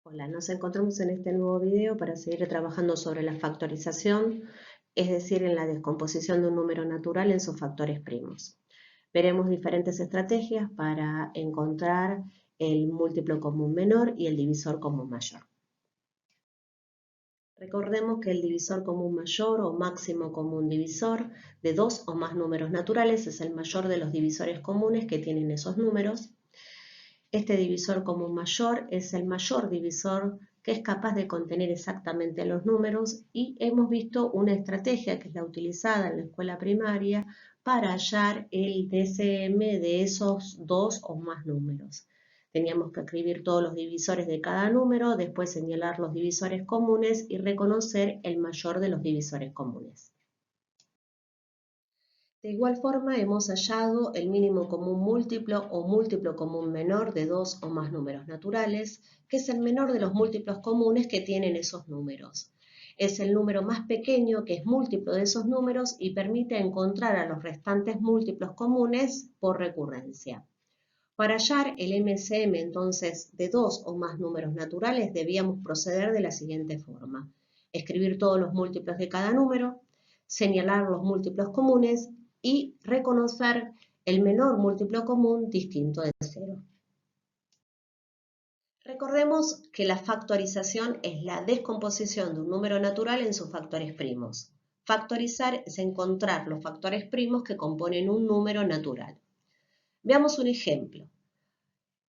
Hola, nos encontramos en este nuevo video para seguir trabajando sobre la factorización, es decir, en la descomposición de un número natural en sus factores primos. Veremos diferentes estrategias para encontrar el múltiplo común menor y el divisor común mayor. Recordemos que el divisor común mayor o máximo común divisor de dos o más números naturales es el mayor de los divisores comunes que tienen esos números. Este divisor común mayor es el mayor divisor que es capaz de contener exactamente los números y hemos visto una estrategia que es la utilizada en la escuela primaria para hallar el DCM de esos dos o más números. Teníamos que escribir todos los divisores de cada número, después señalar los divisores comunes y reconocer el mayor de los divisores comunes. De igual forma, hemos hallado el mínimo común múltiplo o múltiplo común menor de dos o más números naturales, que es el menor de los múltiplos comunes que tienen esos números. Es el número más pequeño que es múltiplo de esos números y permite encontrar a los restantes múltiplos comunes por recurrencia. Para hallar el MCM entonces de dos o más números naturales debíamos proceder de la siguiente forma. Escribir todos los múltiplos de cada número, señalar los múltiplos comunes y reconocer el menor múltiplo común distinto de 0. Recordemos que la factorización es la descomposición de un número natural en sus factores primos. Factorizar es encontrar los factores primos que componen un número natural. Veamos un ejemplo.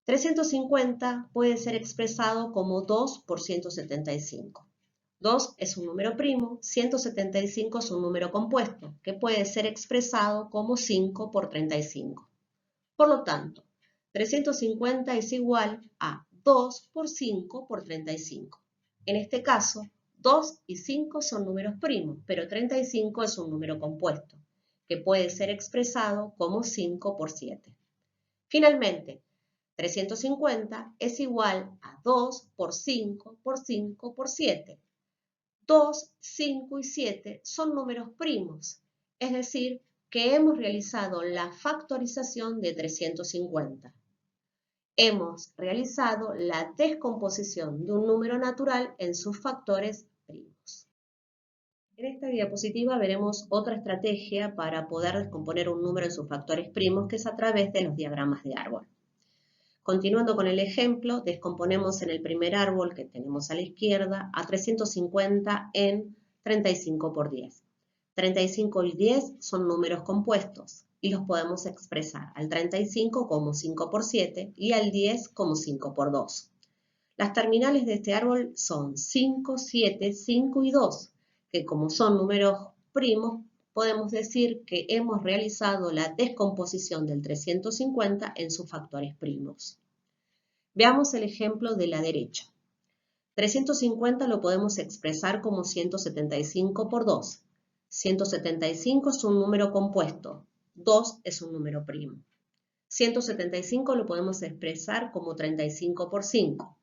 350 puede ser expresado como 2 por 175. 2 es un número primo, 175 es un número compuesto, que puede ser expresado como 5 por 35. Por lo tanto, 350 es igual a 2 por 5 por 35. En este caso, 2 y 5 son números primos, pero 35 es un número compuesto, que puede ser expresado como 5 por 7. Finalmente, 350 es igual a 2 por 5 por 5 por 7. 2, 5 y 7 son números primos, es decir, que hemos realizado la factorización de 350. Hemos realizado la descomposición de un número natural en sus factores primos. En esta diapositiva veremos otra estrategia para poder descomponer un número en sus factores primos, que es a través de los diagramas de árbol. Continuando con el ejemplo, descomponemos en el primer árbol que tenemos a la izquierda a 350 en 35 por 10. 35 y 10 son números compuestos y los podemos expresar al 35 como 5 por 7 y al 10 como 5 por 2. Las terminales de este árbol son 5, 7, 5 y 2, que como son números primos, podemos decir que hemos realizado la descomposición del 350 en sus factores primos. Veamos el ejemplo de la derecha. 350 lo podemos expresar como 175 por 2. 175 es un número compuesto, 2 es un número primo. 175 lo podemos expresar como 35 por 5.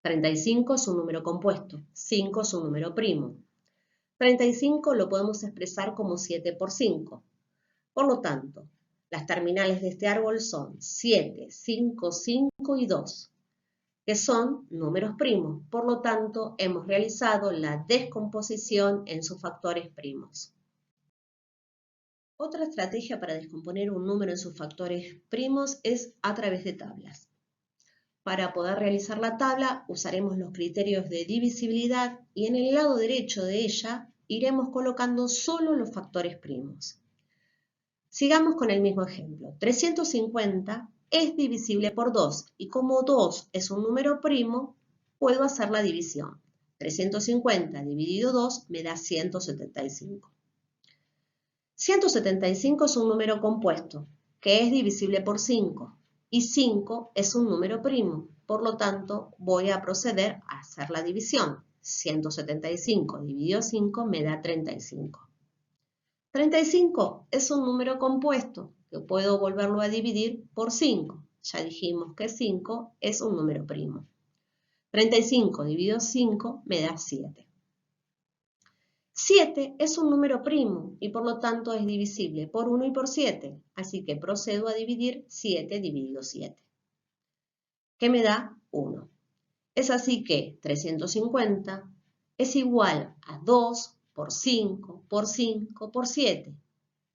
35 es un número compuesto, 5 es un número primo. 35 lo podemos expresar como 7 por 5. Por lo tanto, las terminales de este árbol son 7, 5, 5 y 2, que son números primos. Por lo tanto, hemos realizado la descomposición en sus factores primos. Otra estrategia para descomponer un número en sus factores primos es a través de tablas. Para poder realizar la tabla usaremos los criterios de divisibilidad y en el lado derecho de ella iremos colocando solo los factores primos. Sigamos con el mismo ejemplo. 350 es divisible por 2 y como 2 es un número primo, puedo hacer la división. 350 dividido 2 me da 175. 175 es un número compuesto, que es divisible por 5, y 5 es un número primo, por lo tanto voy a proceder a hacer la división. 175 dividido 5 me da 35. 35 es un número compuesto, que puedo volverlo a dividir por 5. Ya dijimos que 5 es un número primo. 35 dividido 5 me da 7. 7 es un número primo y por lo tanto es divisible por 1 y por 7, así que procedo a dividir 7 dividido 7, que me da 1. Es así que 350 es igual a 2 por 5 por 5 por 7,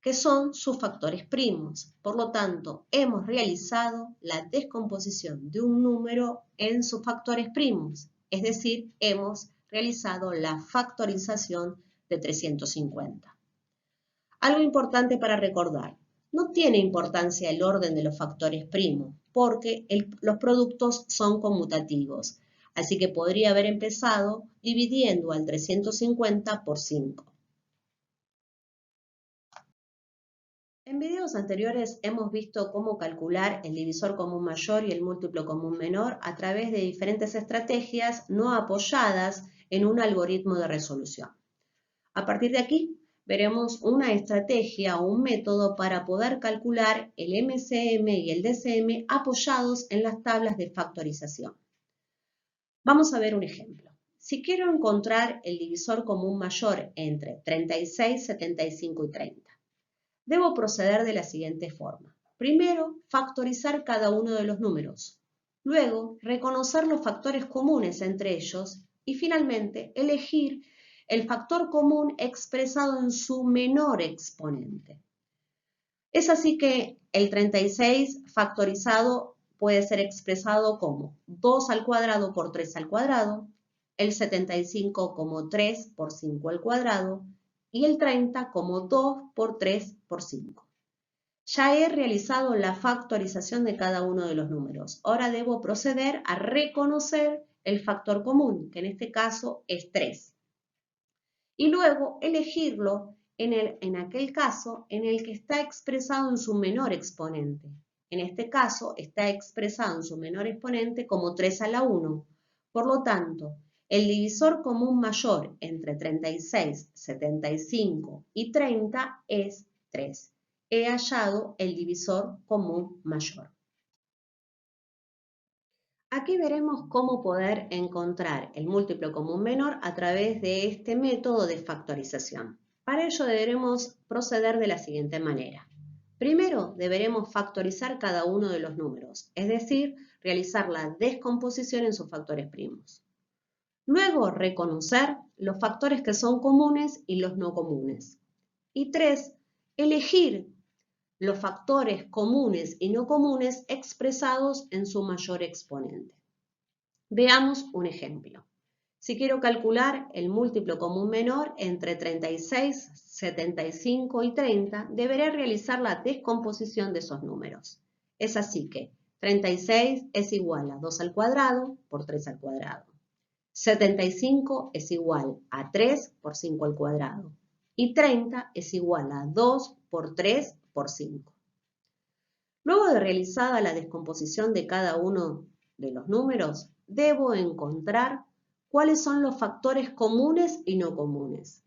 que son sus factores primos. Por lo tanto, hemos realizado la descomposición de un número en sus factores primos, es decir, hemos realizado la factorización de 350. Algo importante para recordar, no tiene importancia el orden de los factores primos, porque los productos son conmutativos, así que podría haber empezado dividiendo al 350 por 5. En videos anteriores hemos visto cómo calcular el divisor común mayor y el múltiplo común menor a través de diferentes estrategias no apoyadas en un algoritmo de resolución. A partir de aquí, veremos una estrategia o un método para poder calcular el MCM y el DCM apoyados en las tablas de factorización. Vamos a ver un ejemplo. Si quiero encontrar el divisor común mayor entre 36, 75 y 30, debo proceder de la siguiente forma. Primero, factorizar cada uno de los números. Luego, reconocer los factores comunes entre ellos y finalmente elegir el factor común expresado en su menor exponente. Es así que el 36 factorizado puede ser expresado como 2 al cuadrado por 3 al cuadrado, el 75 como 3 por 5 al cuadrado y el 30 como 2 por 3 por 5. Ya he realizado la factorización de cada uno de los números. Ahora debo proceder a reconocer el factor común, que en este caso es 3. Y luego elegirlo en aquel caso en el que está expresado en su menor exponente. En este caso está expresado en su menor exponente como 3 a la 1. Por lo tanto, el divisor común mayor entre 36, 75 y 30 es 3. He hallado el divisor común mayor. Aquí veremos cómo poder encontrar el múltiplo común menor a través de este método de factorización. Para ello deberemos proceder de la siguiente manera. Primero deberemos factorizar cada uno de los números, es decir, realizar la descomposición en sus factores primos. Luego reconocer los factores que son comunes y los no comunes. Y 3, elegir los factores comunes y no comunes expresados en su mayor exponente. Veamos un ejemplo. Si quiero calcular el múltiplo común menor entre 36, 75 y 30, deberé realizar la descomposición de esos números. Es así que 36 es igual a 2 al cuadrado por 3 al cuadrado. 75 es igual a 3 por 5 al cuadrado. Y 30 es igual a 2 por 3 por 5. Luego de realizada la descomposición de cada uno de los números, debo encontrar cuáles son los factores comunes y no comunes.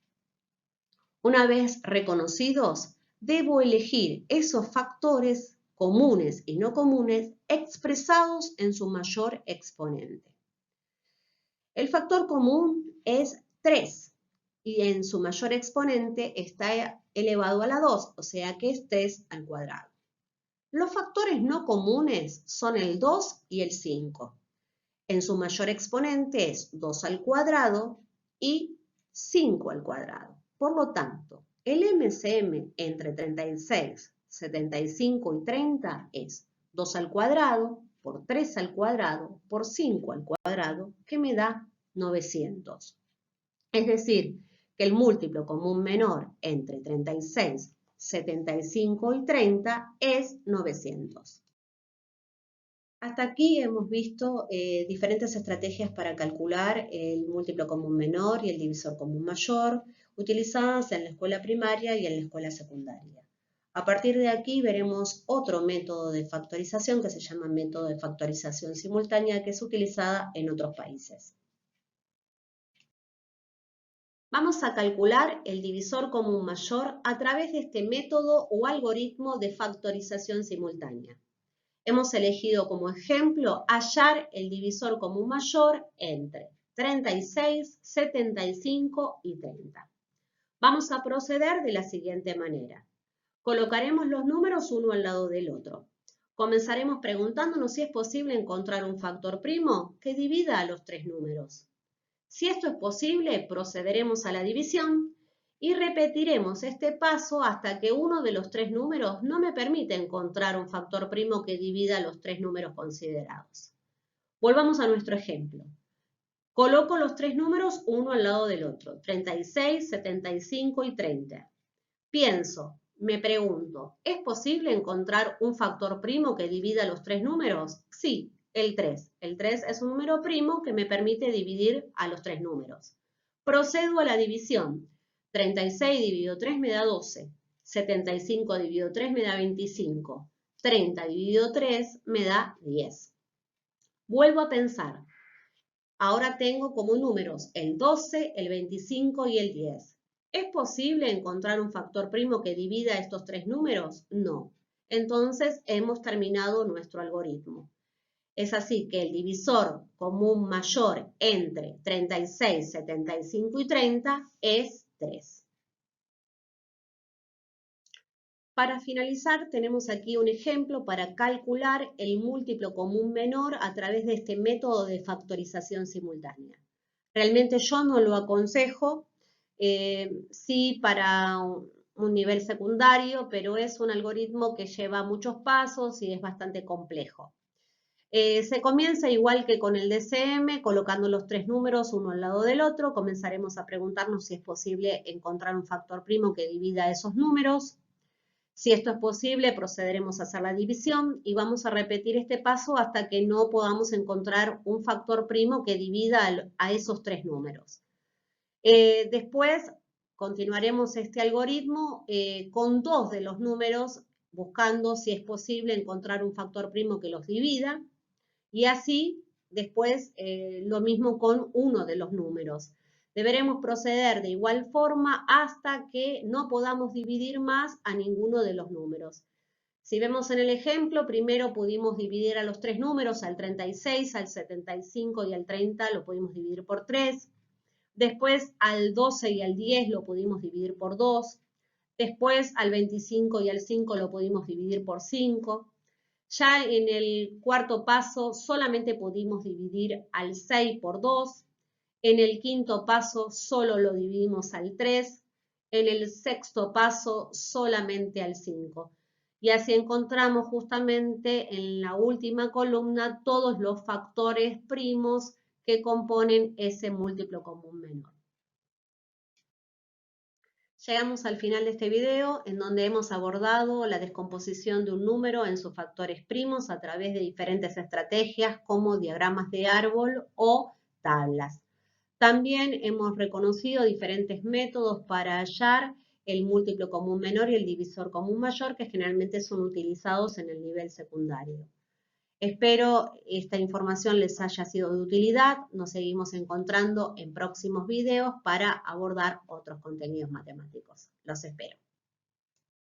Una vez reconocidos, debo elegir esos factores comunes y no comunes expresados en su mayor exponente. El factor común es 3 y en su mayor exponente está elevado a la 2, o sea que es 3 al cuadrado. Los factores no comunes son el 2 y el 5. En su mayor exponente es 2 al cuadrado y 5 al cuadrado. Por lo tanto, el MCM entre 36, 75 y 30 es 2 al cuadrado por 3 al cuadrado por 5 al cuadrado, que me da 900. Es decir, que el múltiplo común menor entre 36, 75 y 30 es 900. Hasta aquí hemos visto diferentes estrategias para calcular el múltiplo común menor y el divisor común mayor, utilizadas en la escuela primaria y en la escuela secundaria. A partir de aquí veremos otro método de factorización que se llama método de factorización simultánea, que es utilizada en otros países. Vamos a calcular el divisor común mayor a través de este método o algoritmo de factorización simultánea. Hemos elegido como ejemplo hallar el divisor común mayor entre 36, 75 y 30. Vamos a proceder de la siguiente manera. Colocaremos los números uno al lado del otro. Comenzaremos preguntándonos si es posible encontrar un factor primo que divida a los tres números. Si esto es posible, procederemos a la división y repetiremos este paso hasta que uno de los tres números no me permita encontrar un factor primo que divida los tres números considerados. Volvamos a nuestro ejemplo. Coloco los tres números uno al lado del otro, 36, 75 y 30. Pienso, me pregunto, ¿es posible encontrar un factor primo que divida los tres números? Sí, el 3. El 3 es un número primo que me permite dividir a los tres números. Procedo a la división. 36 dividido 3 me da 12. 75 dividido 3 me da 25. 30 dividido 3 me da 10. Vuelvo a pensar. Ahora tengo como números el 12, el 25 y el 10. ¿Es posible encontrar un factor primo que divida estos tres números? No. Entonces hemos terminado nuestro algoritmo. Es así que el divisor común mayor entre 36, 75 y 30 es 3. Para finalizar, tenemos aquí un ejemplo para calcular el múltiplo común menor a través de este método de factorización simultánea. Realmente yo no lo aconsejo, sí para un nivel secundario, pero es un algoritmo que lleva muchos pasos y es bastante complejo. Se comienza igual que con el DCM, colocando los tres números uno al lado del otro. Comenzaremos a preguntarnos si es posible encontrar un factor primo que divida esos números. Si esto es posible, procederemos a hacer la división y vamos a repetir este paso hasta que no podamos encontrar un factor primo que divida a esos tres números. Después continuaremos este algoritmo con dos de los números, buscando si es posible encontrar un factor primo que los divida, y así después lo mismo con uno de los números. Deberemos proceder de igual forma hasta que no podamos dividir más a ninguno de los números. Si vemos en el ejemplo, primero pudimos dividir a los tres números, al 36, al 75 y al 30 lo pudimos dividir por 3. Después al 12 y al 10 lo pudimos dividir por 2. Después al 25 y al 5 lo pudimos dividir por 5. Ya en el cuarto paso solamente pudimos dividir al 6 por 2. En el quinto paso solo lo dividimos al 3. En el sexto paso solamente al 5. Y así encontramos justamente en la última columna todos los factores primos que componen ese múltiplo común menor. Llegamos al final de este video en donde hemos abordado la descomposición de un número en sus factores primos a través de diferentes estrategias como diagramas de árbol o tablas. También hemos reconocido diferentes métodos para hallar el múltiplo común menor y el divisor común mayor que generalmente son utilizados en el nivel secundario. Espero esta información les haya sido de utilidad. Nos seguimos encontrando en próximos videos para abordar otros contenidos matemáticos. Los espero.